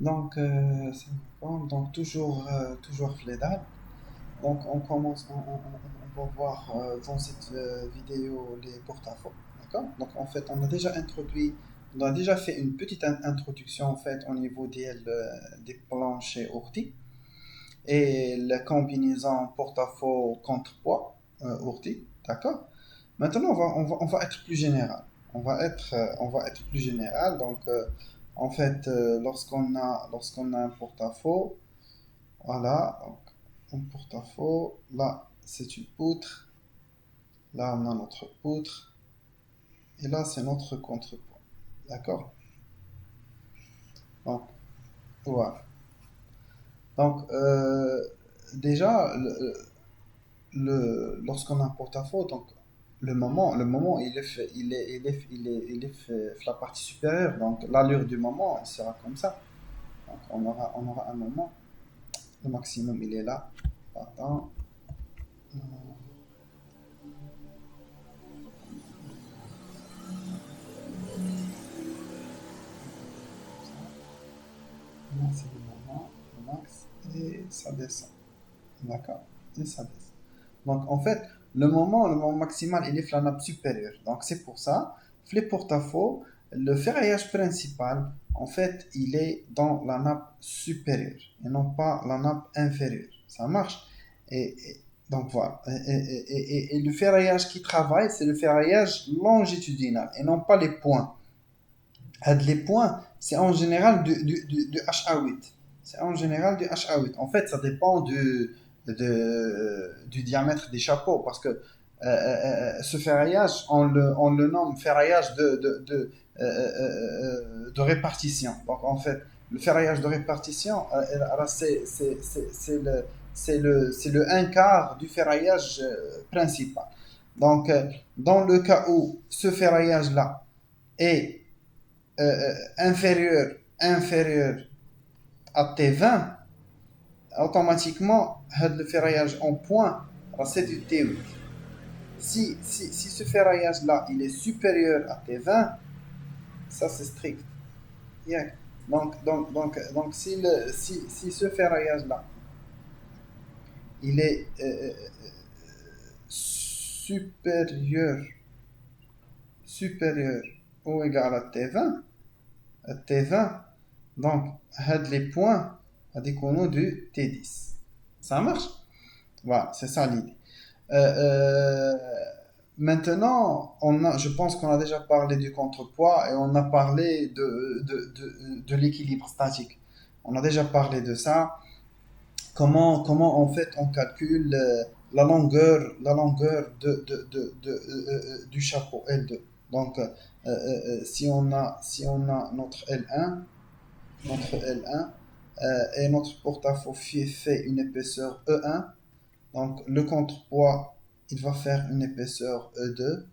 Donc, c'est bon. Donc toujours FLEDAL. Donc on commence, on va voir dans cette vidéo les porte-à-faux, d'accord? Donc en fait on a déjà fait une petite introduction en fait au niveau des planchers ordi et la combinaison porte-à-faux contrepoids ordi, d'accord? Maintenant on va être plus général. On va être plus général. Donc en fait lorsqu'on a un porte-à-faux, voilà, donc un porte-à-faux. Là, c'est une poutre. Là, on a notre poutre. Et là, c'est notre contrepoids. D'accord? Donc, voilà. Donc, déjà, lorsqu'on a un porte-à-faux, donc, le moment, il est fait la partie supérieure. Donc, l'allure du moment, il sera comme ça. Donc, on aura un moment. Le maximum, il est là. Pardon. Là, c'est le moment, le max, et ça descend. D'accord? Et ça baisse. Donc, en fait, le moment maximal, il est la nappe supérieure. Donc, c'est pour ça, les porte-à-faux, le ferraillage principal, en fait, il est dans la nappe supérieure et non pas la nappe inférieure. Ça marche? Donc, voilà. Et le ferraillage qui travaille, c'est le ferraillage longitudinal et non pas les points. Les points, c'est en général du HA8. C'est en général du HA8. En fait, ça dépend du diamètre des chapeaux parce que ce ferraillage, on le nomme ferraillage de répartition. Donc, en fait, le ferraillage de répartition, c'est le un quart du ferraillage principal. Donc, dans le cas où ce ferraillage-là est inférieur à T20, automatiquement, le ferraillage en point, c'est du T8. Si ce ferraillage-là, il est supérieur à T20, ça c'est strict. Yeah. Donc si ce ferraillage-là, il est supérieur, supérieur ou égal à T20, donc, les points à des connos du T10. Ça marche? Voilà, c'est ça l'idée. Euh, euh, Maintenant, je pense qu'on a déjà parlé du contrepoids et on a parlé de l'équilibre statique. On a déjà parlé de ça. Comment en fait on calcule la longueur du chapeau L2. Donc, si on a notre L1 et notre porte-à-faux fait une épaisseur E1. Donc le contrepoids, il va faire une épaisseur E2.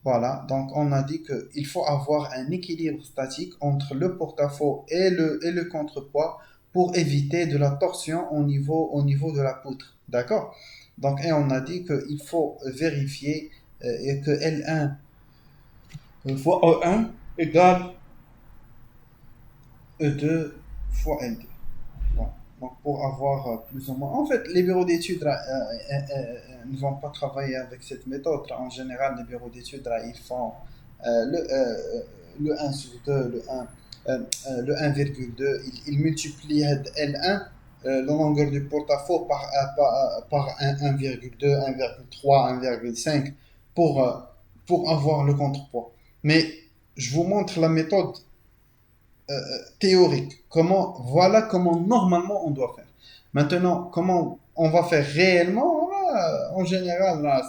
Voilà, donc on a dit qu'il faut avoir un équilibre statique entre le porte-à-faux et le contrepoids pour éviter de la torsion au niveau de la poutre. D'accord? Donc, et on a dit qu'il faut vérifier que L1 fois E1 égale E2 fois L2. Bon. Donc pour avoir plus ou moins... En fait, les bureaux d'études ne vont pas travailler avec cette méthode. En général, les bureaux d'études, ils font le 1 sur 2, le 1,2. Ils multiplient L1, la longueur du porte-à-faux, par 1,2, 1,3, 1,5 pour, euh, pour avoir le contrepoids. Mais je vous montre la méthode théorique. Voilà comment normalement on doit faire. Maintenant, comment on va faire réellement, là, en général, là,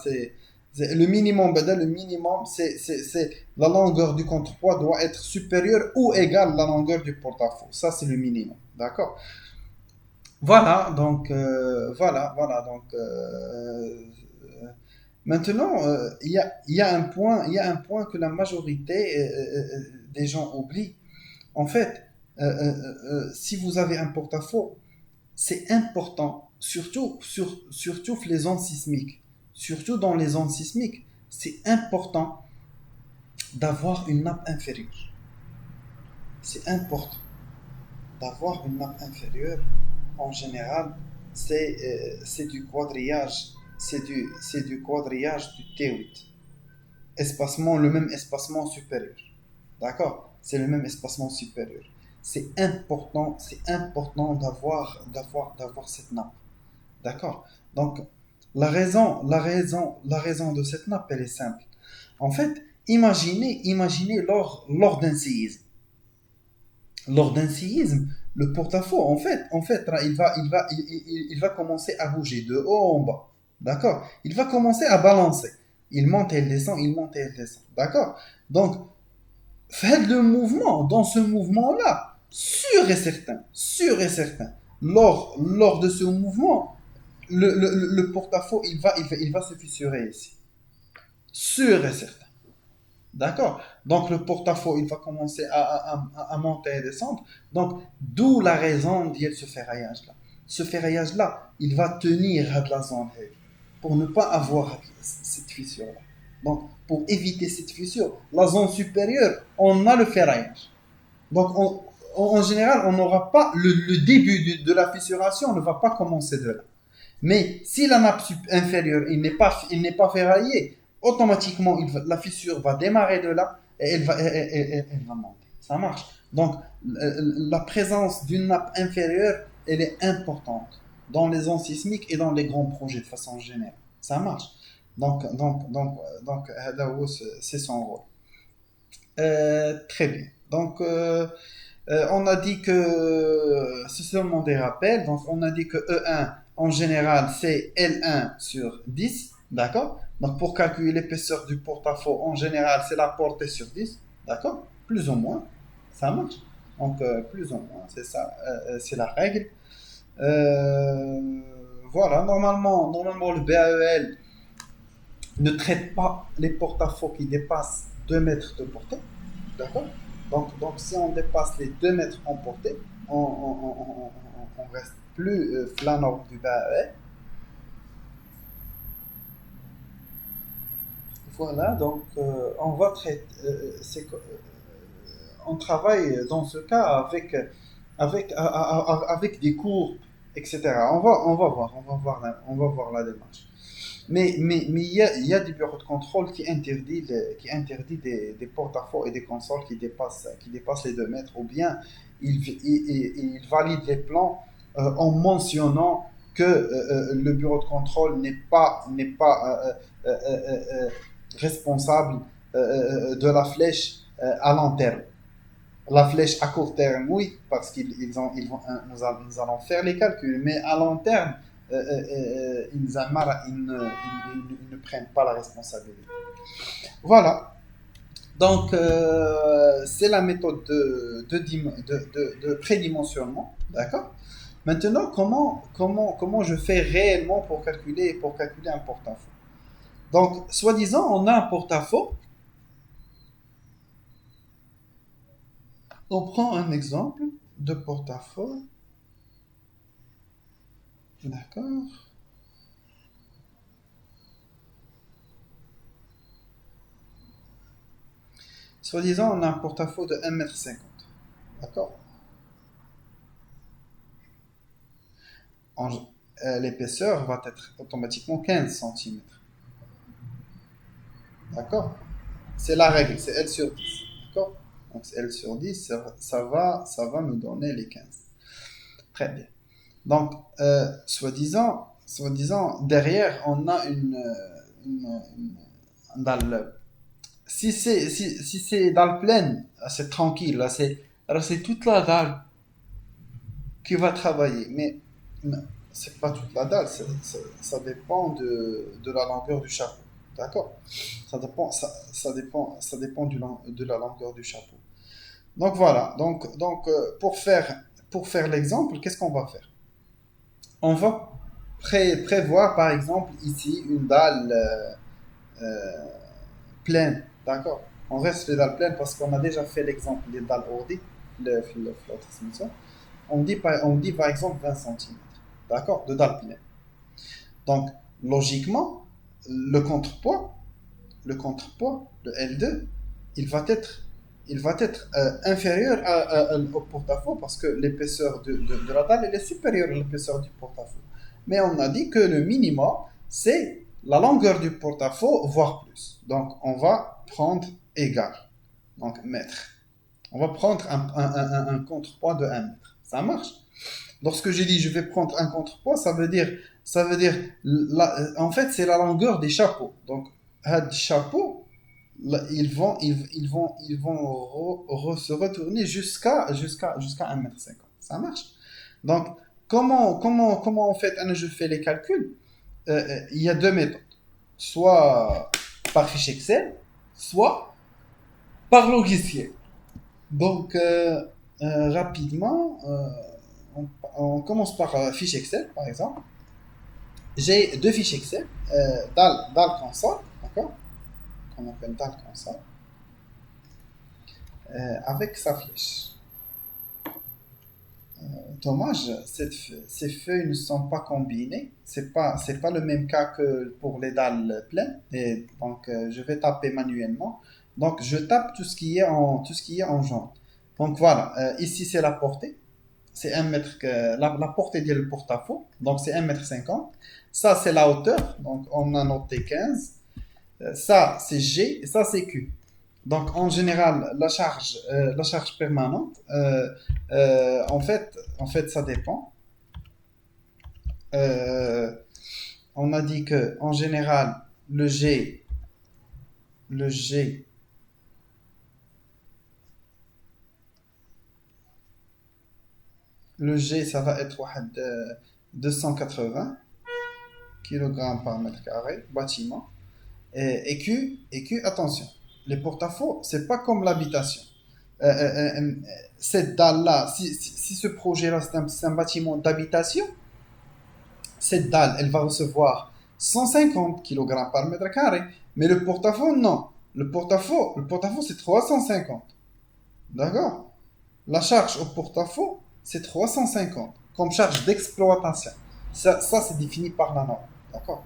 le minimum, le minimum, c'est la longueur du contrepoids doit être supérieure ou égale à la longueur du porte-à-faux. Ça, c'est le minimum. D'accord? Voilà, donc, maintenant, il y a un point que la majorité des gens oublient. En fait, si vous avez un porte-à-faux, c'est important, surtout les zones sismiques. Surtout dans les zones sismiques, c'est important d'avoir une nappe inférieure. C'est important d'avoir une nappe inférieure, en général, c'est du quadrillage, c'est du quadrillage du T8. Espacement, le même espacement supérieur. D'accord? C'est le même espacement supérieur. C'est important d'avoir cette nappe. D'accord? Donc, la raison de cette nappe, elle est simple. En fait, imaginez lors d'un séisme. Lors d'un séisme, le porte-à-faux, en fait, il va commencer à bouger de haut en bas. D'accord? Il va commencer à balancer. Il monte et il descend, il monte et il descend. D'accord? Donc, faites le mouvement, dans ce mouvement-là, sûr et certain, lors de ce mouvement, le porte-à-faux, il va se fissurer ici. Sûr et certain. D'accord? Donc le porte-à-faux, il va commencer à monter et descendre. Donc, d'où la raison d'y être ce ferraillage-là. Ce ferraillage-là, il va tenir à de la zone heavy pour ne pas avoir cette fissure-là. Donc, pour éviter cette fissure, la zone supérieure, on a le ferraillage. Donc, en général, on n'aura pas le début de la fissuration, ne va pas commencer de là. Mais si la nappe inférieure il n'est pas ferraillé, automatiquement la fissure va démarrer de là et elle va monter. Ça marche. Donc la présence d'une nappe inférieure, elle est importante dans les zones sismiques et dans les grands projets de façon générale. Ça marche. Donc, c'est son rôle. Très bien. Donc, on a dit que c'est seulement des rappels. Donc, on a dit que E1, en général, c'est L1 sur 10. D'accord? Donc, pour calculer l'épaisseur du porte-à-faux, en général, c'est la portée sur 10. D'accord? Plus ou moins. Ça marche. Donc, plus ou moins, c'est ça. C'est la règle. Voilà. Normalement, le BAEL ne traite pas les porte-à-faux qui dépassent 2 mètres de portée. D'accord? Donc, si on dépasse les 2 mètres en portée, on reste plus flaneur du BAE. Voilà, donc on va traiter. On travaille dans ce cas avec des courbes, etc. On va voir la démarche. Mais il y a des bureaux de contrôle qui interdit des porte-à-faux et des consoles qui dépassent les 2 mètres, ou bien ils valident les plans en mentionnant que le bureau de contrôle n'est pas responsable de la flèche à long terme. La flèche à court terme, oui, parce nous allons faire les calculs, mais à long terme, ils ne prennent pas la responsabilité. Voilà. Donc, c'est la méthode de prédimensionnement. D'accord? Maintenant, comment je fais réellement pour calculer un porte-à-faux? Donc, soi-disant, on a un porte-à-faux. On prend un exemple de porte-à-faux. D'accord? Soi-disant, on a un porte-à-faux de 1,50 m. D'accord? En- L'épaisseur va être automatiquement 15 cm. D'accord? C'est la règle, c'est L sur 10. D'accord? Donc L sur 10, ça va nous donner les 15. Très bien. Donc, soi-disant, derrière, on a une dalle. Si c'est dalle pleine, c'est tranquille. Là, c'est toute la dalle qui va travailler. Mais c'est pas toute la dalle, ça dépend de la longueur du chapeau. D'accord? Ça dépend de la longueur du chapeau. Donc voilà. Donc, pour faire l'exemple, qu'est-ce qu'on va faire? On va prévoir par exemple ici une dalle pleine. D'accord? On reste les dalles pleines parce qu'on a déjà fait l'exemple des dalles ordi, la transmission. On dit par exemple 20 cm. D'accord? De dalle pleine. Donc, logiquement, le contrepoids, le L2, il va être il va être inférieur au porte-à-faux parce que l'épaisseur de la dalle elle est supérieure à l'épaisseur du porte-à-faux. Mais on a dit que le minimum, c'est la longueur du porte-à-faux, voire plus. Donc, on va prendre égal, donc mètre. On va prendre un contrepoids de 1 mètre. Ça marche. Lorsque j'ai dit je vais prendre un contrepoids, ça veut dire en fait, c'est la longueur des chapeaux. Donc, had chapeau, là, ils vont se retourner jusqu'à 1 mètre 50. Ça marche. Donc, comment en fait, je fais les calculs? Il y a deux méthodes. Soit par fichier Excel, soit par logiciel. Donc, rapidement, on commence par fichier Excel, par exemple. J'ai deux fichiers Excel, dalle console, d'accord, qu'on appelle dalle console, avec sa flèche. Dommage, ces feuilles ne sont pas combinées. C'est pas le même cas que pour les dalles pleines. Et donc, je vais taper manuellement. Donc, je tape tout ce qui est en jaune. Donc, voilà. Ici, c'est la portée. C'est 1 mètre, la portée dit le porte-à-faux. Donc, c'est 1 mètre 50. Ça, c'est la hauteur. Donc, on a noté 15. Ça, c'est G et ça, c'est Q. Donc, en général, la charge permanente, en fait, ça dépend. Euh, on a dit que, en général, le G, le G, ça va être 280 kg par mètre carré, bâtiment. Et Q, attention, les porte-à-faux, c'est pas comme l'habitation. Euh, euh, euh, cette dalle-là, si ce projet-là, c'est un bâtiment d'habitation, cette dalle, elle va recevoir 150 kg par mètre carré. Mais le porte-à-faux, non. Le porte-à-faux, c'est 350. D'accord? La charge au porte-à-faux, c'est 350 comme charge d'exploitation. Ça c'est défini par la norme. D'accord?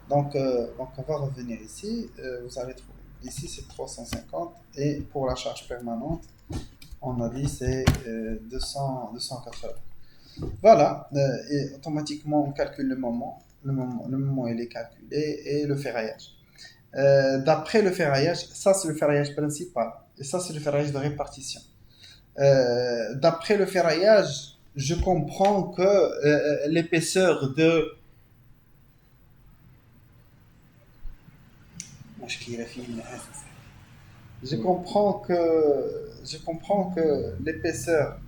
Donc, on va revenir ici. Vous allez trouver. Ici, c'est 350. Et pour la charge permanente, on a dit c'est 280. Voilà, et automatiquement on calcule le moment. Le moment il est calculé et le ferraillage. D'après le ferraillage, ça c'est le ferraillage principal et ça c'est le ferraillage de répartition. D'après le ferraillage, je comprends que l'épaisseur de. Je comprends que l'épaisseur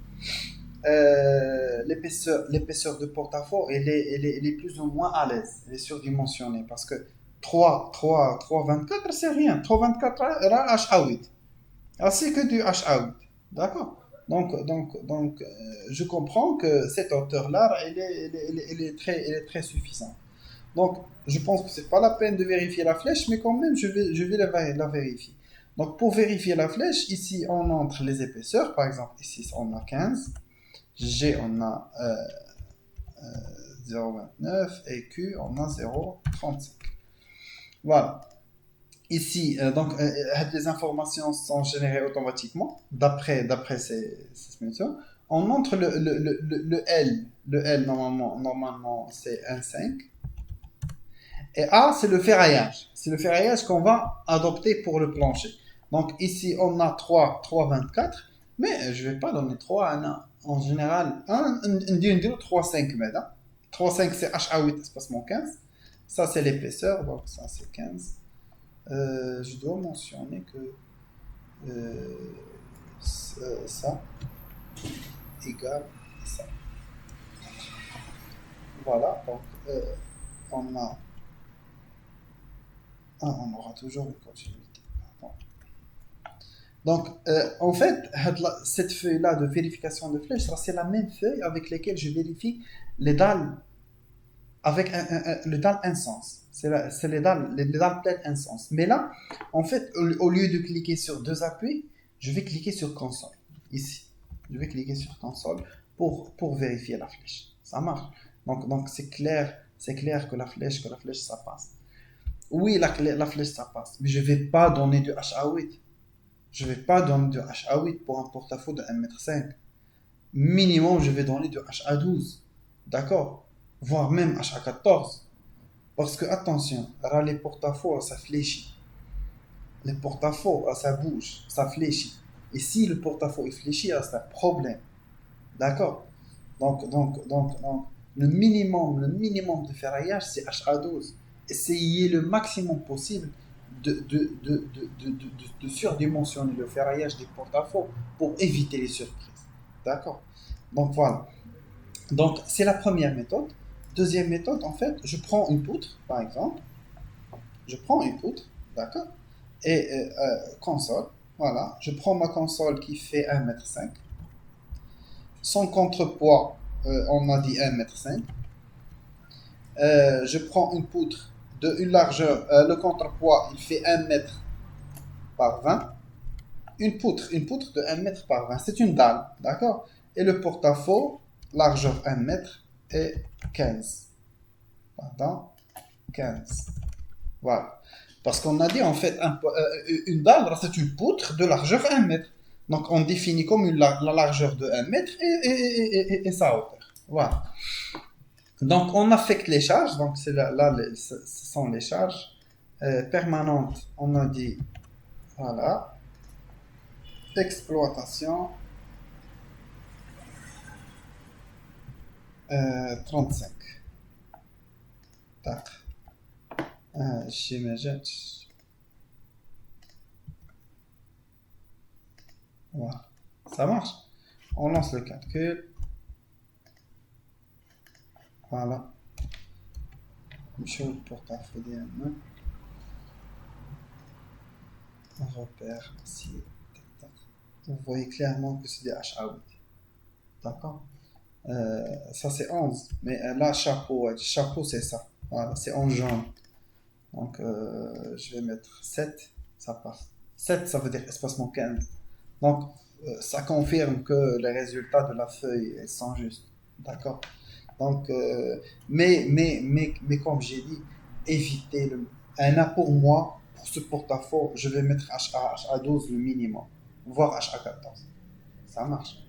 de porte-à-faux, elle est plus ou moins à l'aise, elle est surdimensionnée parce que 3,24 c'est rien. 3,24 H8. Ah, c'est que du H8. D'accord? Donc, je comprends que cette hauteur-là, elle est très suffisante. Donc, je pense que c'est pas la peine de vérifier la flèche, mais quand même, je vais la vérifier. Donc, pour vérifier la flèche, ici, on entre les épaisseurs. Par exemple, ici, on a 15. G, on a 0,29 et Q, on a 0,35. Voilà. Ici, donc, les informations sont générées automatiquement d'après ces mentions. On entre le L. Le L, normalement c'est 1,5. Et A, c'est le ferraillage. C'est le ferraillage qu'on va adopter pour le plancher. Donc ici, on a 3,24. Mais je ne vais pas donner 3. En général, on dit 3,5 mètres. 3,5 c'est HA8 espacement 15. Ça, c'est l'épaisseur. Donc ça, c'est 15. Je dois mentionner que ça égale ça. Voilà. Donc, on a. On aura toujours une continuité. Pardon. Donc, en fait, cette feuille-là de vérification de flèche, c'est la même feuille avec laquelle je vérifie les dalles avec le dalle un sens. C'est les dalles pleines un sens. Mais là, en fait, au lieu de cliquer sur deux appuis, je vais cliquer sur console. Ici. Je vais cliquer sur console pour vérifier la flèche. Ça marche. Donc c'est clair que la flèche, ça passe. Oui, la flèche, ça passe. Mais je ne vais pas donner du HA8. Je vais pas donner de HA8 pour un porte-à-faux de 1,5 m. Minimum, je vais donner de HA12. D'accord? Voire même HA14. Parce que, attention, là, les porte-à-faux, ça fléchit. Les porte-à-faux, ça bouge, ça fléchit. Et si le porte-à-faux est fléchi, c'est un problème. D'accord? Donc, le minimum de ferraillage, c'est HA12. Essayez le maximum possible de surdimensionner le ferraillage des porte-à-faux pour éviter les surprises. D'accord? Donc voilà. Donc c'est la première méthode. Deuxième méthode, en fait, je prends une poutre, par exemple. Je prends une poutre, d'accord? Et console, voilà. Je prends ma console qui fait 1,5 m. Son contrepoids, on a dit 1,5 m. Je prends une poutre de une largeur, le contrepoids, il fait 1 m par 20. Une poutre de 1 m par 20, c'est une dalle, d'accord? Et le porte-à-faux, largeur 1 m et 15. Pardon, 15. Voilà. Parce qu'on a dit en fait, une dalle, c'est une poutre de largeur 1 m. Donc on définit comme la largeur de 1 m et sa hauteur. Voilà. Donc on affecte les charges, donc c'est là, ce sont les charges permanentes. On a dit, voilà, exploitation 35. Tac. J'imagine. Voilà. Ça marche. On lance le calcul. Voilà. Chose pour ta FDM. On repère ici. Vous voyez clairement que c'est des HA8. D'accord? Ça c'est 11. Mais là, chapeau, ouais, chapeau c'est ça. Voilà, c'est en jaune. Donc je vais mettre 7. Ça passe. 7, ça veut dire espacement 15. Donc ça confirme que les résultats de la feuille sont justes. D'accord? Donc, mais comme j'ai dit, évitez le. Un A pour moi, pour ce porte-à-faux, je vais mettre HA12 le minimum, voire HA14. Ça marche.